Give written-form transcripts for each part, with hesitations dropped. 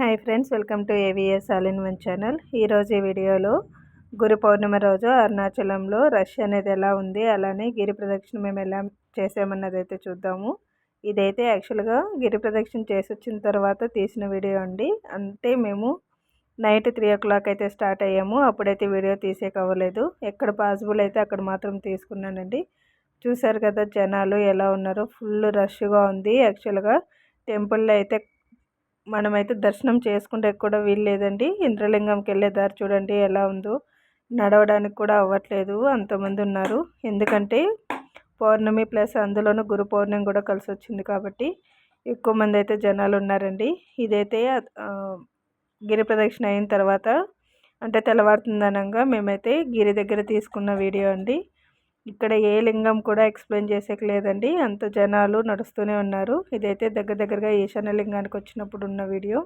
Hi friends, welcome to AVS all in one channel. ఈరోజు ఈ వీడియోలో గురు పౌర్ణమి రోజు అరుణాచలంలో రష్ అనేది ఎలా ఉంది, అలానే గిరి ప్రదక్షిణ మేము ఎలా చేసామన్నది అయితే చూద్దాము. ఇదైతే యాక్చువల్గా గిరి ప్రదక్షిణ చేసి వచ్చిన తర్వాత తీసిన వీడియో అండి. అంటే మేము నైట్ 3 o'clock అయితే స్టార్ట్ అయ్యాము. అప్పుడైతే వీడియో తీసేకవ్వలేదు. ఎక్కడ పాసిబుల్ అయితే అక్కడ మాత్రం తీసుకున్నానండి. చూసారు కదా జనాలు ఎలా ఉన్నారో, ఫుల్ రష్గా ఉంది. యాక్చువల్గా టెంపుల్లో అయితే మనమైతే దర్శనం చేసుకుంటే కూడా వీల్లేదండి. ఇంద్రలింగంకి వెళ్ళే దారి చూడండి ఎలా ఉందో, నడవడానికి కూడా అవ్వట్లేదు, అంతమంది ఉన్నారు. ఎందుకంటే పౌర్ణమి ప్లస్ అందులోనూ గురు పౌర్ణమి కూడా కలిసి వచ్చింది కాబట్టి ఎక్కువ మంది అయితే జనాలు ఉన్నారండి. ఇదైతే గిరి ప్రదక్షిణ అయిన తర్వాత అంటే తెల్లవారుతుందనంగా మేమైతే గిరి దగ్గర తీసుకున్న వీడియో అండి. ఇక్కడ ఏ లింగం కూడా ఎక్స్ప్లెయిన్ చేసేకి లేదండి, అంత జనాలు నడుస్తూనే ఉన్నారు. ఇదైతే దగ్గరగా ఈశాన్య లింగానికి వచ్చినప్పుడు ఉన్న వీడియో.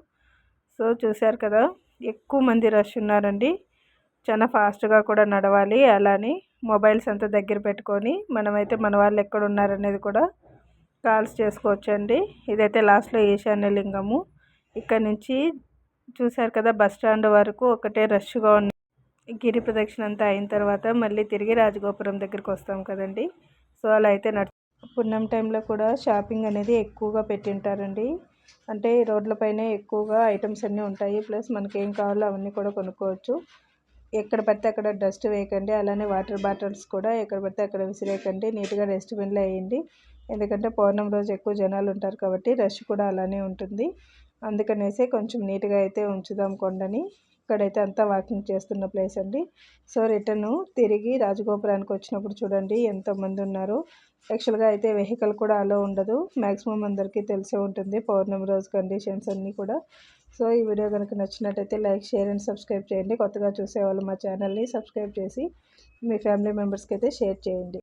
సో చూశారు కదా, ఎక్కువ మంది రష్ ఉన్నారండి. చాలా ఫాస్ట్గా కూడా నడవాలి. అలానే మొబైల్స్ అంతా దగ్గర పెట్టుకొని మనమైతే మన వాళ్ళు ఎక్కడ ఉన్నారనేది కూడా కాల్స్ చేసుకోవచ్చండి. ఇదైతే లాస్ట్లో ఈశాన్య లింగము. ఇక్కడ నుంచి చూశారు కదా, బస్ స్టాండ్ వరకు ఒకటే రష్గా ఉంది. గిరి ప్రదక్షిణ అంతా అయిన తర్వాత మళ్ళీ తిరిగి రాజగోపురం దగ్గరికి వస్తాం కదండి. సో అలా అయితే పున్నం టైంలో కూడా షాపింగ్ అనేది ఎక్కువగా పెట్టింటారండి. అంటే రోడ్లపైనే ఎక్కువగా ఐటమ్స్ అన్నీ ఉంటాయి. ప్లస్ మనకి ఏం కావాలో అవన్నీ కూడా కొనుక్కోవచ్చు. ఎక్కడ పడితే అక్కడ డస్ట్ వేయకండి. అలానే వాటర్ బాటిల్స్ కూడా ఎక్కడ పడితే అక్కడ విసిరేయకండి. నీట్గా డస్ట్బిన్లో వేయండి. ఎందుకంటే పౌర్ణమి రోజు ఎక్కువ జనాలు ఉంటారు కాబట్టి రష్ కూడా అలానే ఉంటుంది. అందుకనేసి కొంచెం నీట్గా అయితే ఉంచుదాం కొండని. ఇక్కడైతే అంతా వాకింగ్ చేస్తున్న ప్లేస్ అండి. సో రిటర్న్ తిరిగి రాజగోపురానికి వచ్చినప్పుడు చూడండి ఎంతమంది ఉన్నారు. యాక్చువల్గా అయితే వెహికల్ కూడా అలో ఉండదు. మ్యాక్సిమం అందరికీ తెలిసే ఉంటుంది పౌర్ణమి రోజు కండిషన్స్ అన్నీ కూడా. సో ఈ వీడియో కనుక నచ్చినట్టయితే లైక్, షేర్ అండ్ సబ్స్క్రైబ్ చేయండి. కొత్తగా చూసేవాళ్ళు మా ఛానల్ని సబ్స్క్రైబ్ చేసి మీ ఫ్యామిలీ మెంబర్స్కి అయితే షేర్ చేయండి.